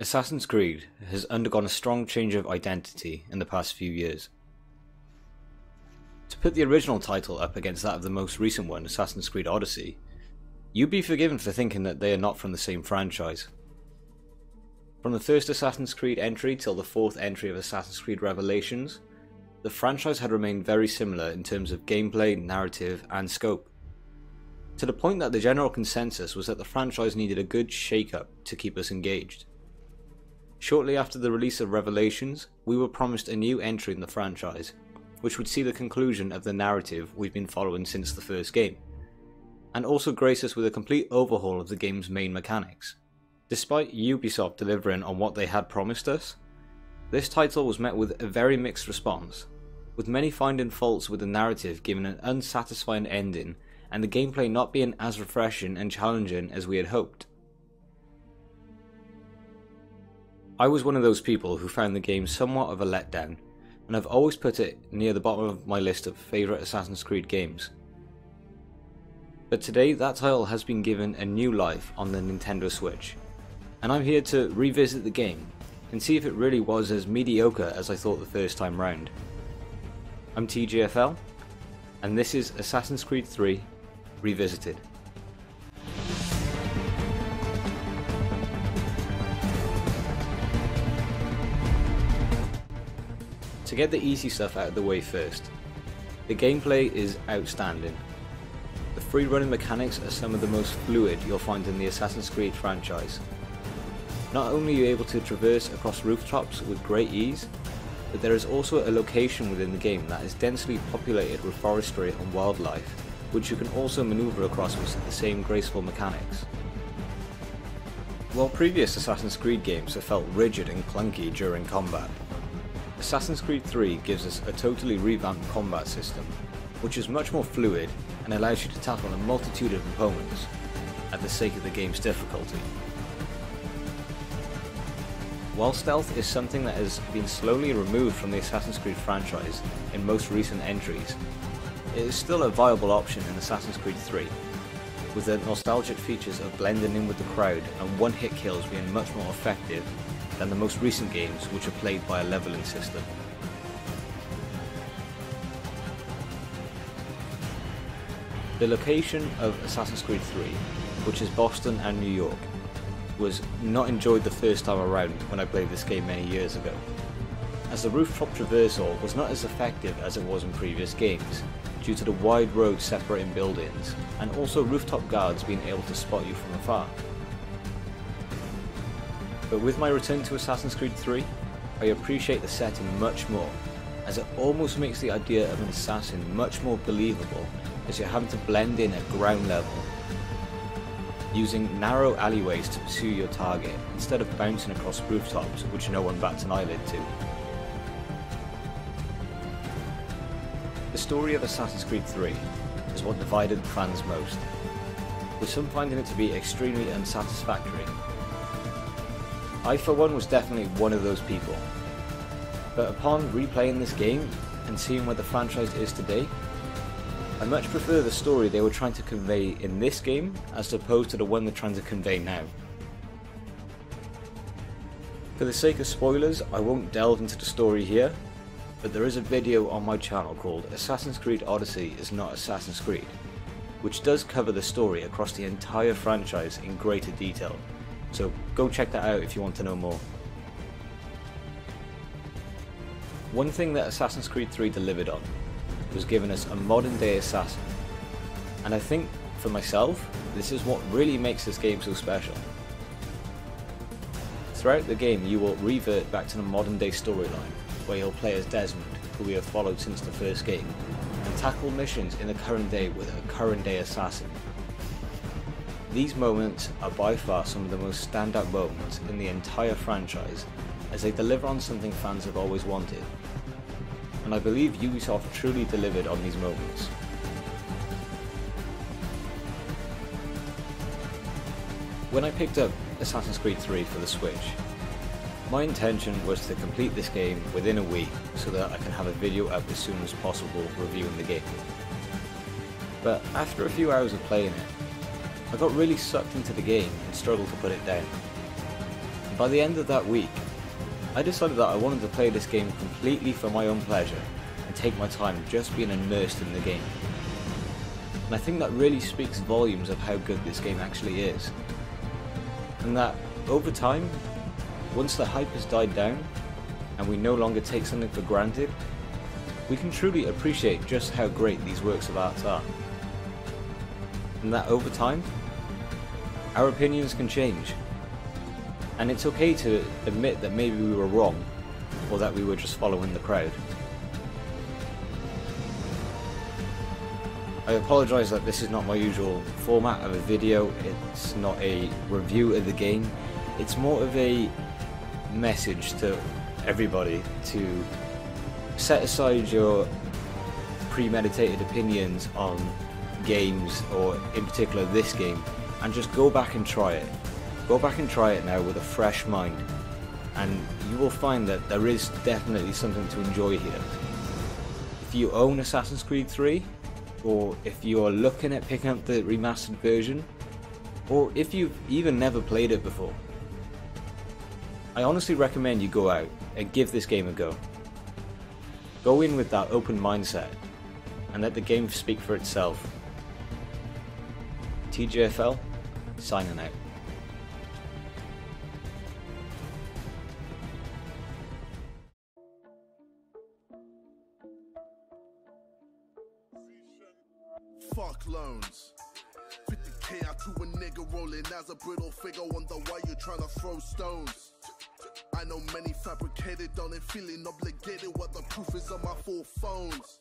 Assassin's Creed has undergone a strong change of identity in the past few years. To put the original title up against that of the most recent one, Assassin's Creed Odyssey, you'd be forgiven for thinking that they are not from the same franchise. From the first Assassin's Creed entry till the fourth entry of Assassin's Creed Revelations, the franchise had remained very similar in terms of gameplay, narrative, and scope. To the point that the general consensus was that the franchise needed a good shake-up to keep us engaged. Shortly after the release of Revelations, we were promised a new entry in the franchise, which would see the conclusion of the narrative we've been following since the first game, and also grace us with a complete overhaul of the game's main mechanics. Despite Ubisoft delivering on what they had promised us, this title was met with a very mixed response, with many finding faults with the narrative giving an unsatisfying ending and the gameplay not being as refreshing and challenging as we had hoped. I was one of those people who found the game somewhat of a letdown, and I've always put it near the bottom of my list of favourite Assassin's Creed games. But today that title has been given a new life on the Nintendo Switch, and I'm here to revisit the game and see if it really was as mediocre as I thought the first time round. I'm TGFL, and this is Assassin's Creed 3 Revisited. To get the easy stuff out of the way first, the gameplay is outstanding. The free running mechanics are some of the most fluid you'll find in the Assassin's Creed franchise. Not only are you able to traverse across rooftops with great ease, but there is also a location within the game that is densely populated with forestry and wildlife, which you can also maneuver across with the same graceful mechanics. While previous Assassin's Creed games have felt rigid and clunky during combat, Assassin's Creed 3 gives us a totally revamped combat system, which is much more fluid and allows you to tackle a multitude of opponents, at the sake of the game's difficulty. While stealth is something that has been slowly removed from the Assassin's Creed franchise in most recent entries, it is still a viable option in Assassin's Creed 3, with the nostalgic features of blending in with the crowd and one-hit kills being much more effective than the most recent games, which are played by a leveling system. The location of Assassin's Creed 3, which is Boston and New York, was not enjoyed the first time around when I played this game many years ago, as the rooftop traversal was not as effective as it was in previous games, due to the wide road separating buildings, and also rooftop guards being able to spot you from afar. But with my return to Assassin's Creed 3, I appreciate the setting much more, as it almost makes the idea of an assassin much more believable, as you're having to blend in at ground level, using narrow alleyways to pursue your target instead of bouncing across rooftops which no one bats an eyelid to. The story of Assassin's Creed 3 is what divided fans most, with some finding it to be extremely unsatisfactory. I for one was definitely one of those people, but upon replaying this game and seeing where the franchise is today, I much prefer the story they were trying to convey in this game as opposed to the one they're trying to convey now. For the sake of spoilers, I won't delve into the story here, but there is a video on my channel called Assassin's Creed Odyssey is Not Assassin's Creed, which does cover the story across the entire franchise in greater detail, so go check that out if you want to know more. One thing that Assassin's Creed 3 delivered on was giving us a modern day assassin, and I think, for myself, this is what really makes this game so special. Throughout the game you will revert back to the modern day storyline, where you'll play as Desmond, who we have followed since the first game, and tackle missions in the current day with a current day assassin. These moments are by far some of the most standout moments in the entire franchise, as they deliver on something fans have always wanted, and I believe Ubisoft truly delivered on these moments. When I picked up Assassin's Creed 3 for the Switch, my intention was to complete this game within a week so that I can have a video up as soon as possible reviewing the game. But after a few hours of playing it, I got really sucked into the game and struggled to put it down. And by the end of that week, I decided that I wanted to play this game completely for my own pleasure and take my time just being immersed in the game. And I think that really speaks volumes of how good this game actually is. And that over time, once the hype has died down and we no longer take something for granted, we can truly appreciate just how great these works of art are. And that over time, our opinions can change. And it's okay to admit that maybe we were wrong, or that we were just following the crowd. I apologise that this is not my usual format of a video. It's not a review of the game. It's more of a message to everybody to set aside your premeditated opinions on games, or in particular this game, and just go back and try it. Go back and try it now with a fresh mind, and you will find that there is definitely something to enjoy here. If you own Assassin's Creed 3, or if you are looking at picking up the remastered version, or if you've even never played it before, I honestly recommend you go out and give this game a go. Go in with that open mindset and let the game speak for itself. TJFL, signing out. Fuck loans. 50k out to a nigga rolling as a brittle figure. Wonder why you're trying to throw stones. I know many fabricated on it, feeling obligated. What the proof is on my 4 phones.